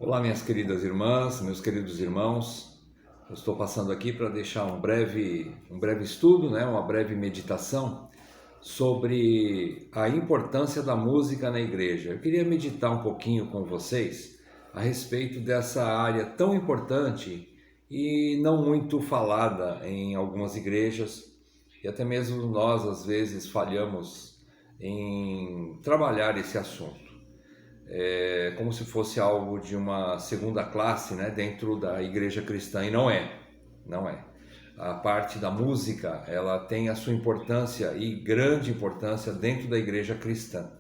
Olá, minhas queridas irmãs, meus queridos irmãos. Eu estou passando aqui para deixar um breve estudo, uma breve meditação sobre a importância da música na igreja. Eu queria meditar um pouquinho com vocês a respeito dessa área tão importante e não muito falada em algumas igrejas, e até mesmo nós às vezes falhamos em trabalhar esse assunto. Como se fosse algo de uma segunda classe, dentro da igreja cristã, e não é. A parte da música, ela tem a sua importância e grande importância dentro da igreja cristã,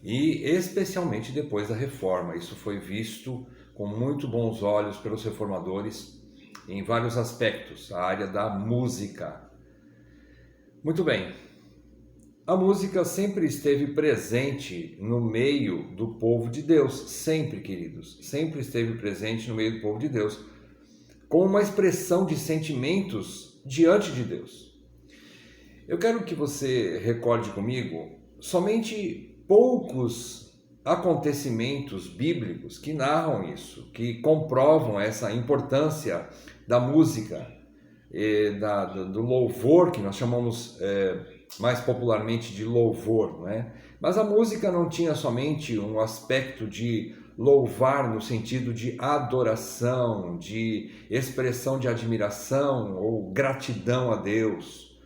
e especialmente depois da reforma. Isso foi visto com muito bons olhos pelos reformadores em vários aspectos, a área da música. Muito bem. A música sempre esteve presente no meio do povo de Deus, sempre, queridos, sempre esteve presente no meio do povo de Deus, como uma expressão de sentimentos diante de Deus. Eu quero que você recorde comigo somente poucos acontecimentos bíblicos que narram isso, que comprovam essa importância da música, do louvor, que nós chamamos mais popularmente de louvor, Mas a música não tinha somente um aspecto de louvar no sentido de adoração, de expressão de admiração ou gratidão a Deus,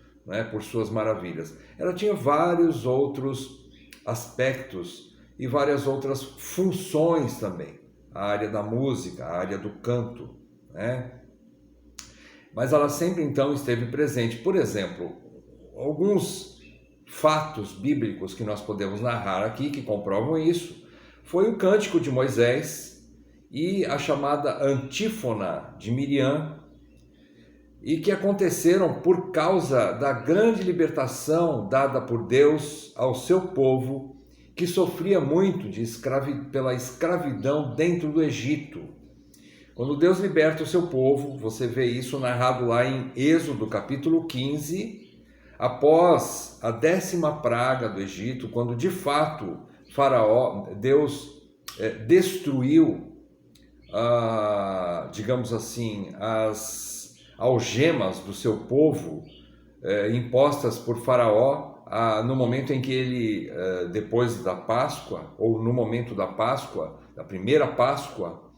por suas maravilhas. Ela tinha vários outros aspectos e várias outras funções também. A área da música, a área do canto, Mas ela sempre então esteve presente. Por exemplo, alguns fatos bíblicos que nós podemos narrar aqui que comprovam isso foi o cântico de Moisés e a chamada antífona de Miriam, e que aconteceram por causa da grande libertação dada por Deus ao seu povo, que sofria muito pela escravidão dentro do Egito. Quando Deus liberta o seu povo, você vê isso narrado lá em Êxodo capítulo 15, após a 10ª praga do Egito, quando de fato Deus destruiu, digamos assim, as algemas do seu povo impostas por Faraó, no momento em que ele, depois da Páscoa, ou no momento da Páscoa, da primeira Páscoa,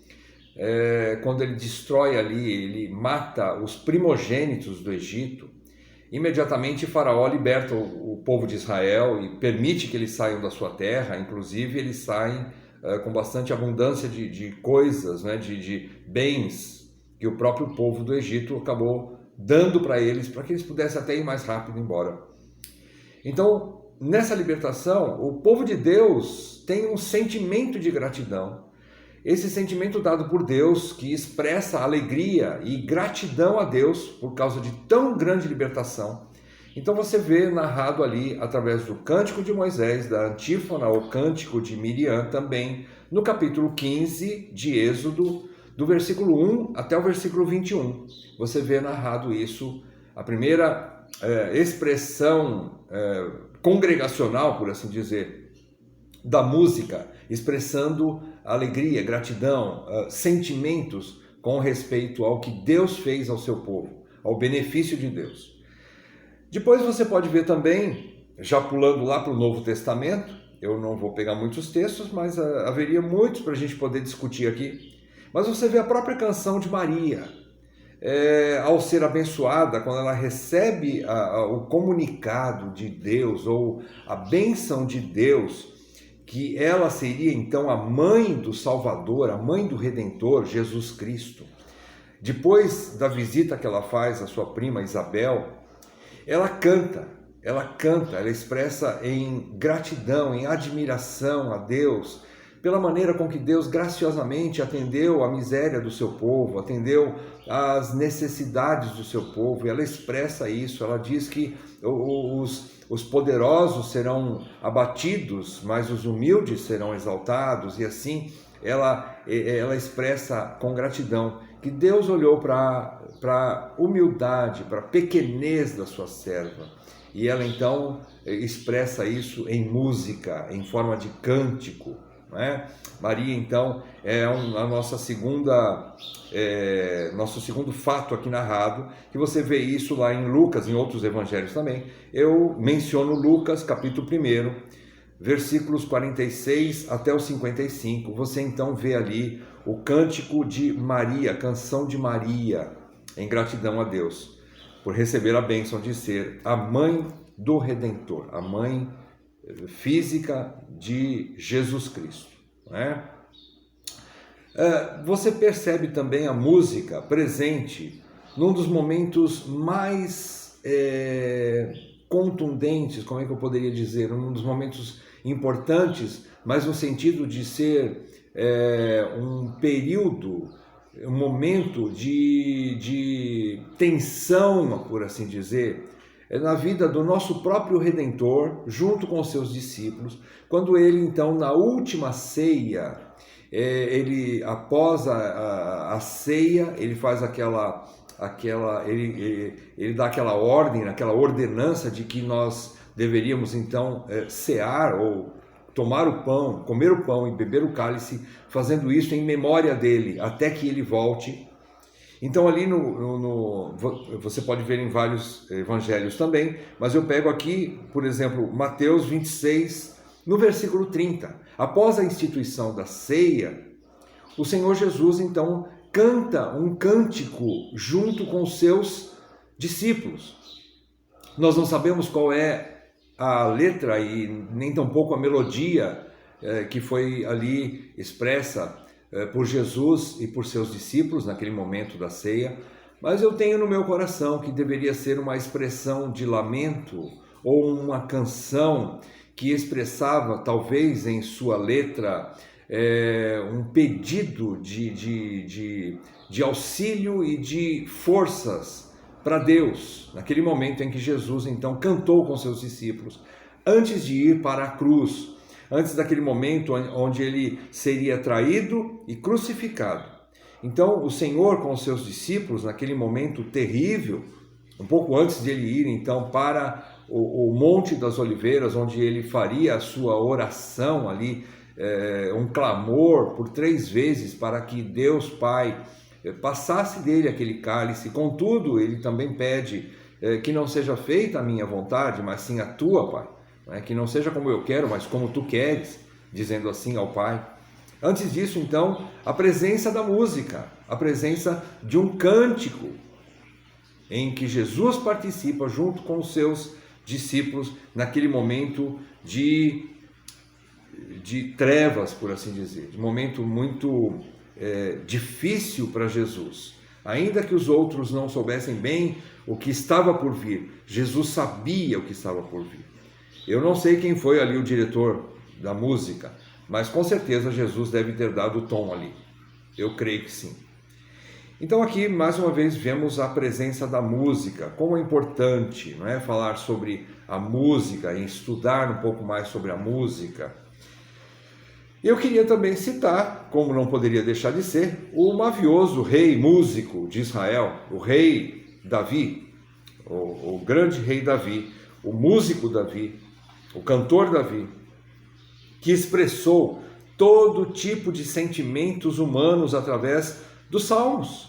quando ele destrói ali, ele mata os primogênitos do Egito. Imediatamente Faraó liberta o povo de Israel e permite que eles saiam da sua terra. Inclusive eles saem com bastante abundância de coisas, de bens que o próprio povo do Egito acabou dando para que eles pudessem até ir mais rápido embora. Então, nessa libertação, o povo de Deus tem um sentimento de gratidão. Esse sentimento dado por Deus, que expressa alegria e gratidão a Deus por causa de tão grande libertação. Então você vê narrado ali através do cântico de Moisés, da antífona ou cântico de Miriam também, no capítulo 15 de Êxodo, do versículo 1 até o versículo 21. Você vê narrado isso, a primeira expressão congregacional, por assim dizer, da música, expressando alegria, gratidão, sentimentos com respeito ao que Deus fez ao seu povo, ao benefício de Deus. Depois você pode ver também, já pulando lá para o Novo Testamento, eu não vou pegar muitos textos, mas haveria muitos para a gente poder discutir aqui, mas você vê a própria canção de Maria, ao ser abençoada, quando ela recebe o comunicado de Deus, ou a bênção de Deus, que ela seria então a mãe do Salvador, a mãe do Redentor, Jesus Cristo. Depois da visita que ela faz à sua prima Isabel, ela canta, ela expressa em gratidão, em admiração a Deus, pela maneira com que Deus graciosamente atendeu a miséria do seu povo, atendeu às necessidades do seu povo, e ela expressa isso. Ela diz que os poderosos serão abatidos, mas os humildes serão exaltados, e assim ela expressa com gratidão que Deus olhou para a humildade, para a pequenez da sua serva, e ela então expressa isso em música, em forma de cântico, não é? Maria, então, é a nossa nosso segundo fato aqui narrado, que você vê isso lá em Lucas, em outros evangelhos também. Eu menciono Lucas, capítulo 1, versículos 46 até os 55. Você então vê ali o cântico de Maria, a canção de Maria, em gratidão a Deus, por receber a bênção de ser a mãe do Redentor, a mãe física de Jesus Cristo, não é? Você percebe também a música presente num dos momentos mais contundentes, como é que eu poderia dizer, um dos momentos importantes, mas no sentido de ser um período, um momento de tensão, por assim dizer, na vida do nosso próprio Redentor, junto com os seus discípulos, quando ele então, na última ceia, ele, após a ceia, ele faz ele dá aquela ordem, aquela ordenança de que nós deveríamos então cear ou tomar o pão, comer o pão e beber o cálice, fazendo isso em memória dele, até que ele volte. Então ali você pode ver em vários evangelhos também, mas eu pego aqui, por exemplo, Mateus 26, no versículo 30. Após a instituição da ceia, o Senhor Jesus então canta um cântico junto com os seus discípulos. Nós não sabemos qual é a letra e nem tampouco a melodia que foi ali expressa por Jesus e por seus discípulos naquele momento da ceia, mas eu tenho no meu coração que deveria ser uma expressão de lamento ou uma canção que expressava, talvez em sua letra, um pedido de auxílio e de forças para Deus, naquele momento em que Jesus então cantou com seus discípulos, antes de ir para a cruz, antes daquele momento onde ele seria traído e crucificado. Então o Senhor com os seus discípulos, naquele momento terrível, um pouco antes de ele ir então para o Monte das Oliveiras, onde ele faria a sua oração ali, um clamor por 3 vezes para que Deus Pai passasse dele aquele cálice. Contudo, ele também pede que não seja feita a minha vontade, mas sim a tua, Pai. Que não seja como eu quero, mas como tu queres, dizendo assim ao Pai. Antes disso, então, a presença da música, a presença de um cântico, em que Jesus participa junto com os seus discípulos naquele momento de trevas, por assim dizer, de momento muito difícil para Jesus. Ainda que os outros não soubessem bem o que estava por vir, Jesus sabia o que estava por vir. Eu não sei quem foi ali o diretor da música, mas com certeza Jesus deve ter dado o tom ali. Eu creio que sim. Então aqui, mais uma vez, vemos a presença da música, como é importante, não é, falar sobre a música e estudar um pouco mais sobre a música. Eu queria também citar, como não poderia deixar de ser, o mavioso rei músico de Israel, o rei Davi, o grande rei Davi, o músico Davi, o cantor Davi, que expressou todo tipo de sentimentos humanos através dos salmos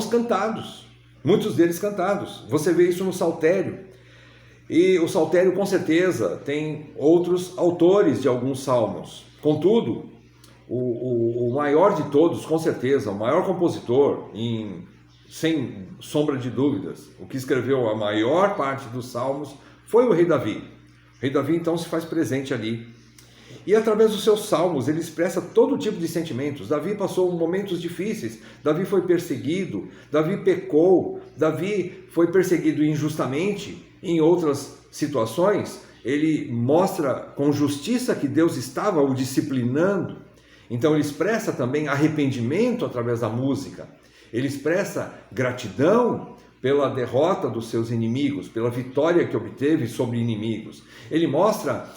cantados, muitos deles cantados. Você vê isso no Saltério, e o Saltério com certeza tem outros autores de alguns salmos. Contudo, o maior de todos, com certeza, o maior compositor, sem sombra de dúvidas, o que escreveu a maior parte dos salmos foi o rei Davi. O rei Davi então se faz presente ali. E através dos seus salmos ele expressa todo tipo de sentimentos. Davi passou momentos difíceis, Davi foi perseguido, Davi pecou, Davi foi perseguido injustamente. Em outras situações, ele mostra com justiça que Deus estava o disciplinando. Então ele expressa também arrependimento através da música. Ele expressa gratidão pela derrota dos seus inimigos, pela vitória que obteve sobre inimigos. Ele mostra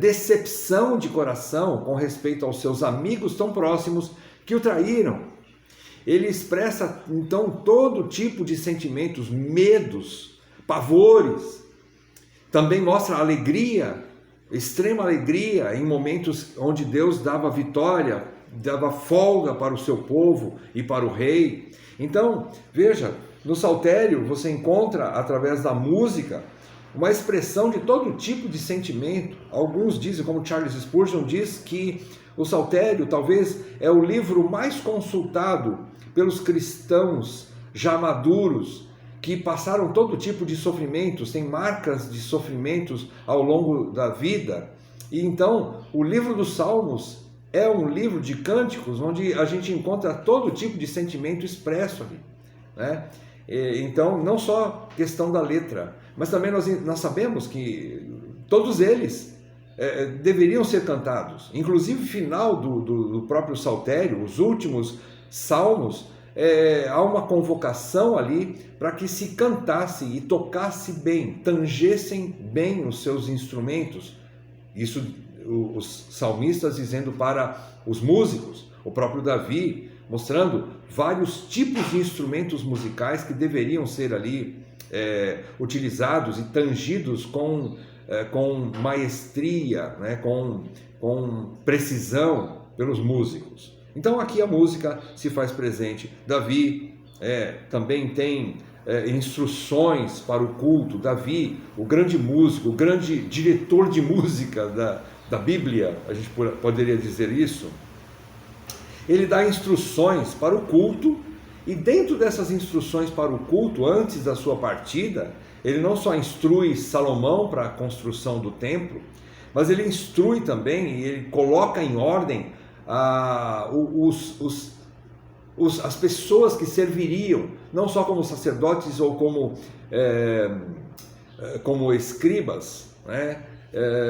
decepção de coração com respeito aos seus amigos tão próximos que o traíram. Ele expressa então todo tipo de sentimentos, medos, pavores. Também mostra alegria extrema alegria em momentos onde Deus dava vitória, dava folga para o seu povo e para o rei. Então, veja, no saltério você encontra, através da música, uma expressão de todo tipo de sentimento. Alguns dizem, como Charles Spurgeon diz, que o saltério talvez é o livro mais consultado pelos cristãos já maduros, que passaram todo tipo de sofrimentos, tem marcas de sofrimentos ao longo da vida. E então, o livro dos Salmos é um livro de cânticos onde a gente encontra todo tipo de sentimento expresso ali, né? Então, não só questão da letra, mas também nós sabemos que todos eles deveriam ser cantados. Inclusive, o final do próprio saltério, os últimos salmos, há uma convocação ali para que se cantasse e tocasse bem, tangessem bem os seus instrumentos. Isso os salmistas dizendo para os músicos, o próprio Davi mostrando vários tipos de instrumentos musicais que deveriam ser ali utilizados e tangidos com maestria, né, com precisão pelos músicos. Então aqui a música se faz presente. Davi também tem instruções para o culto. Davi, o grande músico, o grande diretor de música da Bíblia, a gente poderia dizer isso, ele dá instruções para o culto, e dentro dessas instruções para o culto, antes da sua partida, ele não só instrui Salomão para a construção do templo, mas ele instrui também, e ele coloca em ordem as pessoas que serviriam, não só como sacerdotes ou como escribas, né?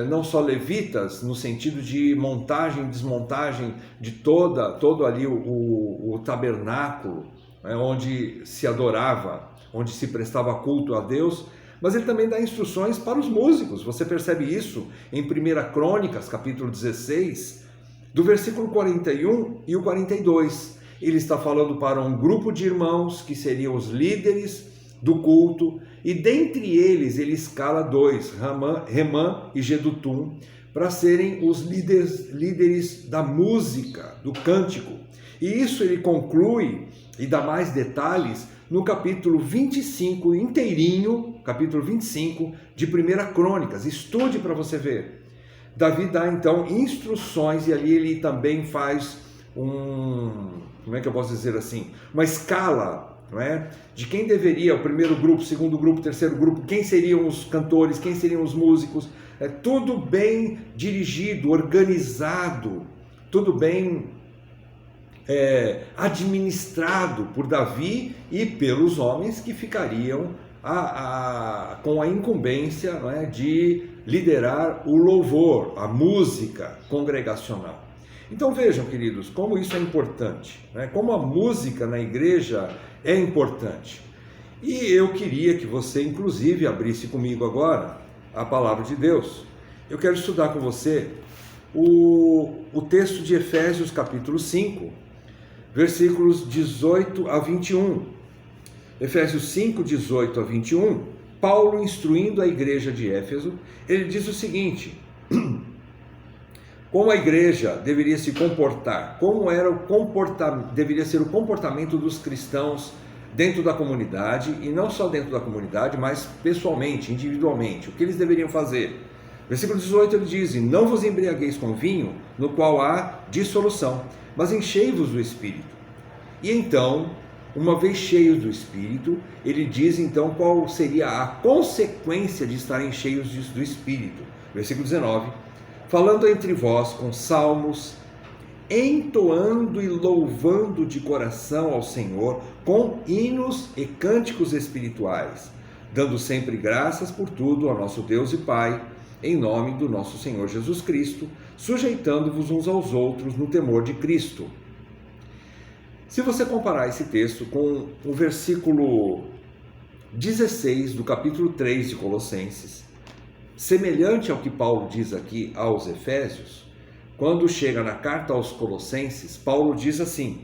Não só levitas, no sentido de montagem e desmontagem de todo ali o tabernáculo, né? Onde se adorava, onde se prestava culto a Deus, mas ele também dá instruções para os músicos. Você percebe isso em 1 Crônicas, capítulo 16, do versículo 41 e o 42. Ele está falando para um grupo de irmãos que seriam os líderes do culto, e dentre eles ele escala 2, Remã e Gedutum, para serem os líderes da música, do cântico. E isso ele conclui e dá mais detalhes no capítulo 25 inteirinho, capítulo 25 de 1 Crônicas. Estude para você ver. Davi dá então instruções, e ali ele também faz como é que eu posso dizer assim, uma escala, não é? De quem deveria, o primeiro grupo, o segundo grupo, o terceiro grupo, quem seriam os cantores, quem seriam os músicos, tudo bem dirigido, organizado, tudo bem administrado por Davi e pelos homens que ficariam com a incumbência, não é, de liderar o louvor, a música congregacional. Então vejam, queridos, como isso é importante, né? Como a música na igreja é importante. E eu queria que você, inclusive, abrisse comigo agora a palavra de Deus. Eu quero estudar com você o texto de Efésios capítulo 5, versículos 18 a 21. Efésios 5, 18 a 21, Paulo instruindo a igreja de Éfeso, ele diz o seguinte: como a igreja deveria se comportar, como deveria ser o comportamento dos cristãos dentro da comunidade, e não só dentro da comunidade, mas pessoalmente, individualmente, o que eles deveriam fazer. Versículo 18 ele diz: não vos embriagueis com vinho, no qual há dissolução, mas enchei-vos do Espírito. E então, uma vez cheios do Espírito, ele diz então qual seria a consequência de estarem cheios do Espírito. Versículo 19: falando entre vós com salmos, entoando e louvando de coração ao Senhor, com hinos e cânticos espirituais, dando sempre graças por tudo ao nosso Deus e Pai, em nome do nosso Senhor Jesus Cristo, sujeitando-vos uns aos outros no temor de Cristo. Se você comparar esse texto com o versículo 16 do capítulo 3 de Colossenses, semelhante ao que Paulo diz aqui aos Efésios, quando chega na carta aos Colossenses, Paulo diz assim,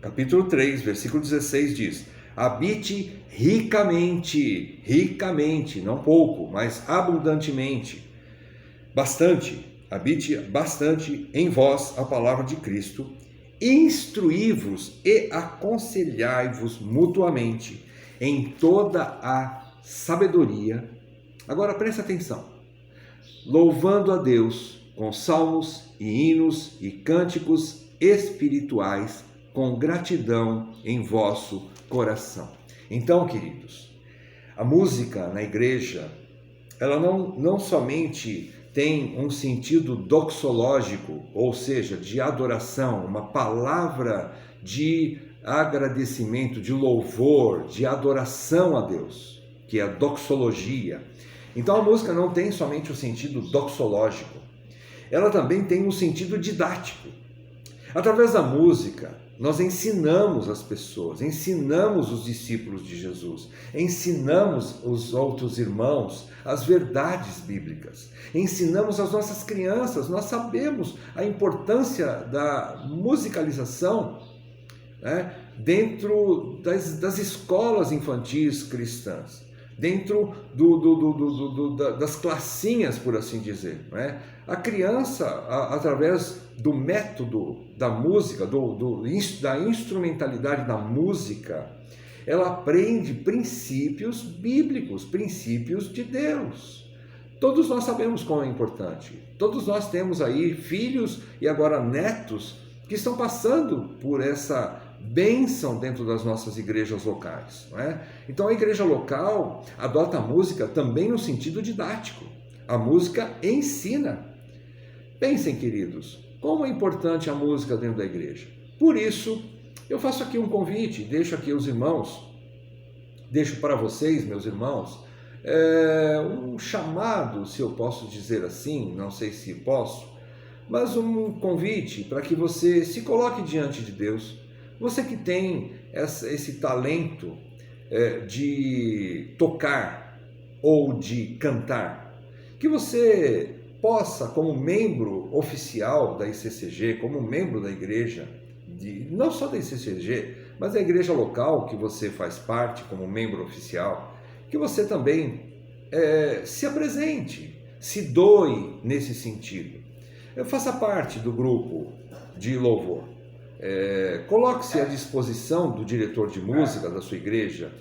capítulo 3, versículo 16 diz: habite ricamente, ricamente, não pouco, mas abundantemente, habite bastante em vós a palavra de Cristo, instruí-vos e aconselhai-vos mutuamente em toda a sabedoria. Agora preste atenção. Louvando a Deus com salmos e hinos e cânticos espirituais, com gratidão em vosso coração. Então, queridos, a música na igreja, ela não somente tem um sentido doxológico, ou seja, de adoração, uma palavra de agradecimento, de louvor, de adoração a Deus, que é a doxologia. Então a música não tem somente o sentido doxológico, ela também tem um sentido didático. Através da música, nós ensinamos as pessoas, ensinamos os discípulos de Jesus, ensinamos os outros irmãos as verdades bíblicas, ensinamos as nossas crianças. Nós sabemos a importância da musicalização, né, dentro das escolas infantis cristãs, dentro das classinhas, por assim dizer, né? A criança, através do método da música, da instrumentalidade da música, ela aprende princípios bíblicos, princípios de Deus. Todos nós sabemos quão é importante. Todos nós temos aí filhos e agora netos que estão passando por essa bênção dentro das nossas igrejas locais, não é? Então a igreja local adota a música também no sentido didático. A música ensina. Pensem, queridos, como é importante a música dentro da igreja. Por isso, eu faço aqui um convite, deixo aqui os irmãos, deixo para vocês, meus irmãos, um chamado, se eu posso dizer assim, não sei se posso, mas um convite para que você se coloque diante de Deus. Você que tem esse talento de tocar ou de cantar, que você possa, como membro oficial da ICCG, como membro da igreja, não só da ICCG, mas da igreja local que você faz parte como membro oficial, que você também se apresente, se doe nesse sentido. Faça parte do grupo de louvor. Coloque-se à disposição do diretor de música da sua igreja.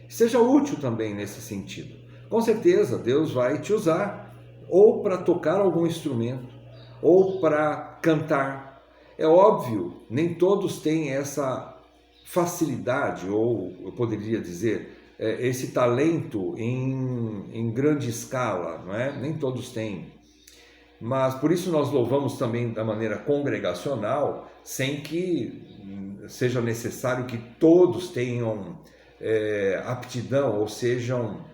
Seja útil também nesse sentido. Com certeza Deus vai te usar ou para tocar algum instrumento ou para cantar. É óbvio, nem todos têm essa facilidade, ou eu poderia dizer, esse talento em grande escala, não é? Nem todos têm. Mas por isso nós louvamos também da maneira congregacional, sem que seja necessário que todos tenham aptidão ou sejam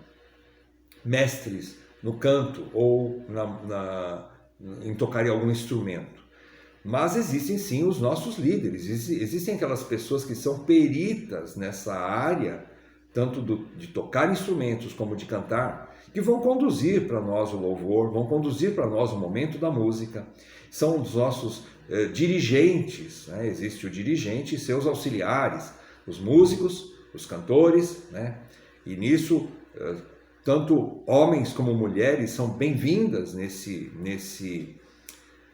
mestres no canto ou em tocar algum instrumento. Mas existem sim os nossos líderes, existem aquelas pessoas que são peritas nessa área, tanto de tocar instrumentos como de cantar, que vão conduzir para nós o louvor, vão conduzir para nós o momento da música. São os nossos dirigentes, né? Existe o dirigente e seus auxiliares, os músicos, os cantores, né? E nisso, tanto homens como mulheres são bem-vindas nesse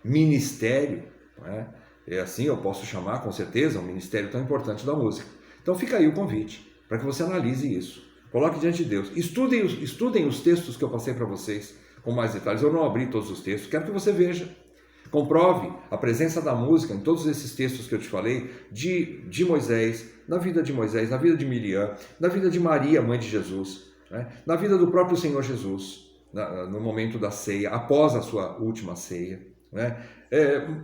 ministério, né? É assim eu posso chamar, com certeza, um ministério tão importante da música. Então fica aí o convite, para que você analise isso. Coloque diante de Deus. Estudem os textos que eu passei para vocês com mais detalhes. Eu não abri todos os textos, quero que você veja. Comprove a presença da música em todos esses textos que eu te falei, de Moisés, na vida de Moisés, na vida de Miriam, na vida de Maria, mãe de Jesus, né? Na vida do próprio Senhor Jesus, no momento da ceia, após a sua última ceia, né?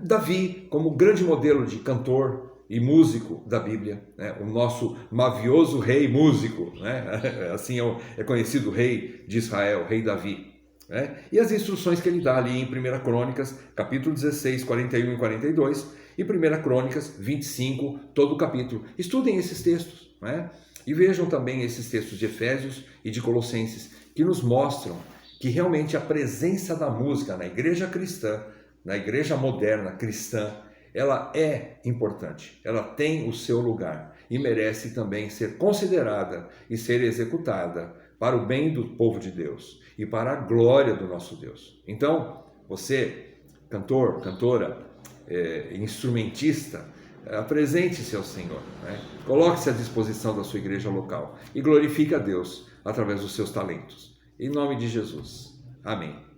Davi, como grande modelo de cantor e músico da Bíblia, né? O nosso mavioso rei músico, né? Assim é conhecido o rei de Israel, rei Davi, né? E as instruções que ele dá ali em 1 Crônicas, capítulo 16, 41 e 42, e 1 Crônicas 25, todo o capítulo. Estudem esses textos, né? E vejam também esses textos de Efésios e de Colossenses, que nos mostram que realmente a presença da música na igreja cristã, na igreja moderna cristã, ela é importante, ela tem o seu lugar e merece também ser considerada e ser executada para o bem do povo de Deus e para a glória do nosso Deus. Então, Você, cantor, cantora, instrumentista, apresente-se ao Senhor, né? Coloque-se à disposição da sua igreja local e glorifique a Deus através dos seus talentos. Em nome de Jesus. Amém.